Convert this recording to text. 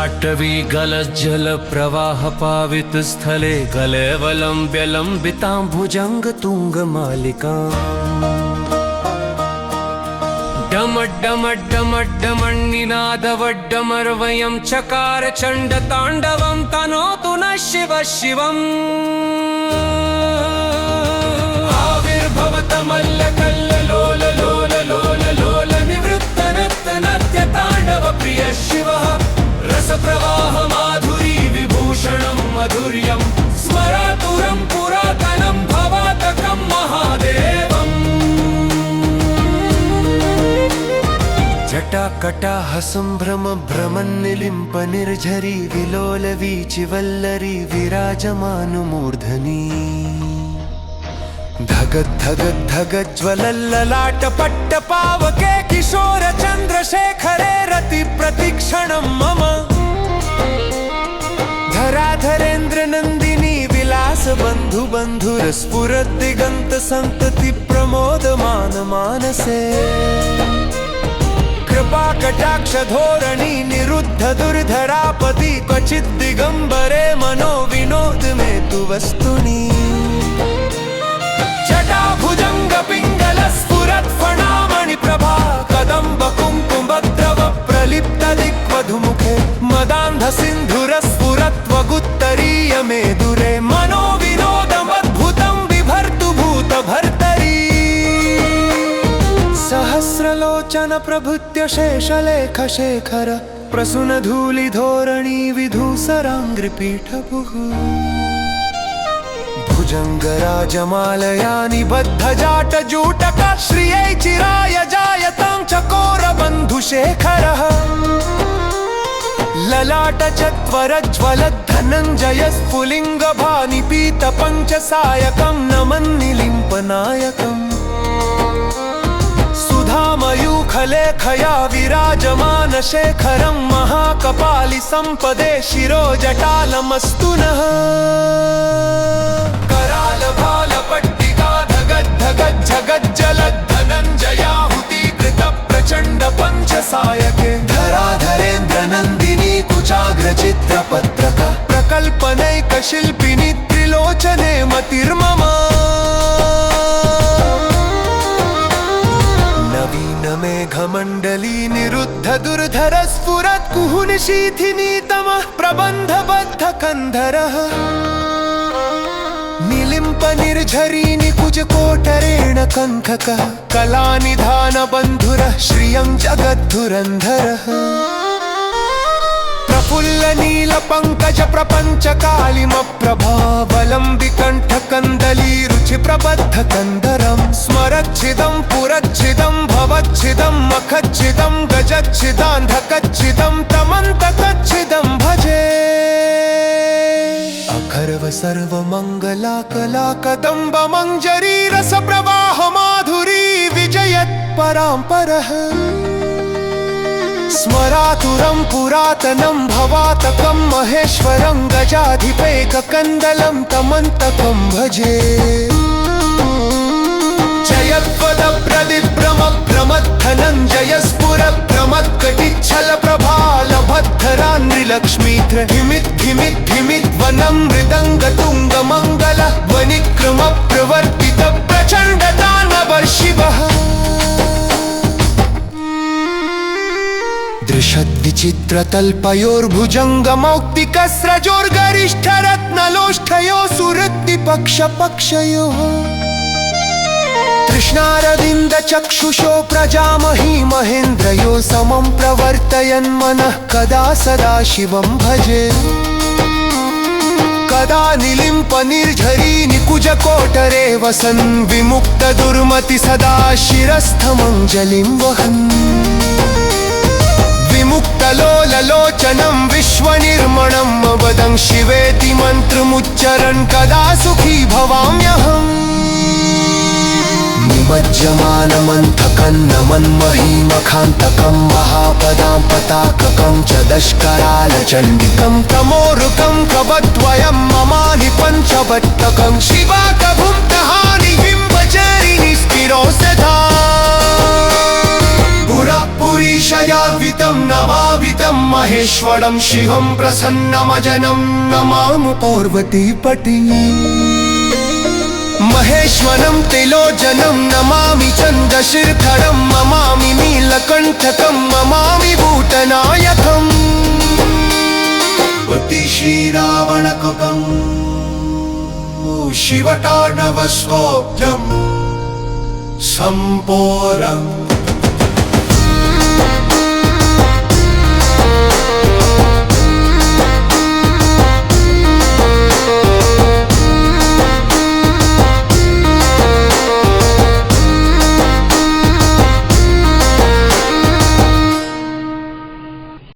ललाटवी गलज्जल प्रवाह पावित स्थले गलेवलम्ब्यलम्बितां भुजंग तुंग मालिकां डमड्डमड्डमड्डमण्निनादवड्डमर्वयं चकार चण्ड ताण्डवं तनोतु नः शिवः शिवम् आविर्भवतमल्लकल्लोल निवृत्त नृत्त नृत्य ताण्डव प्रिय शिवः रसप्रवाह माधुरी विभूषणं मधुर्यं स्मरातुरं पुरातनं भवातकं महादेवम् जटाकटाह सम्भ्रम भ्रमन्निलिम्प निर्झरी विलोल वीचिवल्लरी विराजमानुमूर्धनि धगद् धगद् धगज्ज्वलल्ललाट पट्टपावके किशोर चन्द्रशेखरे रति प्रतिक्षणं मम धराधरेन्द्र नन्दिनी विलास बन्धु बन्धुरस्फुरद्दिगन्त सन्तति प्रमोदमान मानसे कृपा कटाक्ष धोरणी निरुद्ध दुर्धरापति क्वचित् दिगंबरे मनो विनोद में तु वस्तुनि जटा भुजंग पिंगल स्फुरत् फणामणि प्रभा कदम्ब कुङ्कुमद्रव प्रलिप्त दिग्वधुमुखे मदान्ध सिन्धुर स्फुरत् वगुत्तरीय मेदुरे मनो विनोदमद्भुतं बिभर्तु भूत भर्तरी सहस्रलोचन प्रभृत्य शेषलेख शेखर प्रसून धूलि धोरणी विधूसराङ्घ्रिपीठभुः भुजङ्गराजमालया निबद्ध जाट जूटक श्रियै चिराय जायतां चकोर बन्धुशेखरः ललाट चत्वरज्ज्वलद्धनञ्जय स्फुलिङ्ग भानिपीत पञ्चसायकं नमन्निलिम्पनायकम् सुधामयूखलेखया विराजमान शेखरं महाकपालि सम्पदे शिरोजटालमस्तु नः करालभालपट्टिका धगज्जगज्जलद्धनञ्जयाहुतीकृत प्रचण्ड पञ्चसायके धराधरेन्द्र नन्दिनी कुचाग्रचित्रपत्रक प्रकल्पनैकशिल्पिनि त्रिलोचने मतिर्मम मेघमण्डली निरुद्ध दुर्धर स्फुरत् कुहुनिशीथिनीतमः प्रबन्धबद्ध कन्धरः निलिम्प निर्झरी निकुज कोटरेण कङ्ककः कलानिधान बन्धुरः श्रियं जगद्धुरन्धरः प्रफुल्ल नील पंकज प्रपंच कालिम प्रभावलंबि कंठ कंदली रुचि प्रबद्ध कंदरं स्मरच्छिदं पुरच्छिदं भवच्छिदं मखच्छिदं गजच्छिदान्धकच्छिदं तमन्तकच्छिदं भजे अखर्व सर्व मंगला कला कदम्ब मंजरी रस प्रवाह माधुरी विजयत् पराम्परः स्मरातुरं पुरातनं भवातकं महेश्वरं गजाधिपैककन्दलं तमन्तकं भजे जयत्पदप्रदिभ्रमभ्रमद्धनञ्जय स्फुरभ्रमत्कटिच्छल प्रभालभद्धरान्निलक्ष्मीध्र धिमिद्धिमिद्धिमिद्वनं मृदङ्गतुङ्गमङ्गल वनिक्रम प्रवर्तित प्रचण्डतान्नव शिवः दृशद्विचित्रतल्पयोर्भुजङ्गमौक्तिकस्रजोर्गरिष्ठरत्नलोष्ठयो सुहृद्विपक्षपक्षयोः तृष्णारविन्द चक्षुषो प्रजामही महेन्द्रयो समं प्रवर्तयन् मनः कदा सदा शिवं भजे कदा निलिम्प निर्झरी निकुज कोटरे वसन् विमुक्त दुर्मति सदा शिरस्थमञ्जलिं वहन् विमुक्तलोललोचनं विश्वनिर्मणं वदं शिवेति मन्त्रमुच्चरन् कदा सुखी भवाम्यहम् निमज्जमानमन्थकं नमन्महीमखान्तकं महापदां पताककं च दशकरालचण्डिकं तमोरुकं कवद्वयं ममानि पञ्चवट्टकं शिवाकभुं तहानि बिम्बचरिणि स्थिरोऽसधा पुरीशयावितं नमावितं माहेश्वरं शिवं प्रसन्नमजनं नमामि पार्वतीपति महेश्वरं तिलोचनं नमामि चन्द्रशिखरं नमामि नीलकण्ठकं नमामि भूतनायकम् पति श्रीरावणकं शिवताण्डवस्तोत्रम् सम्पूर्णम्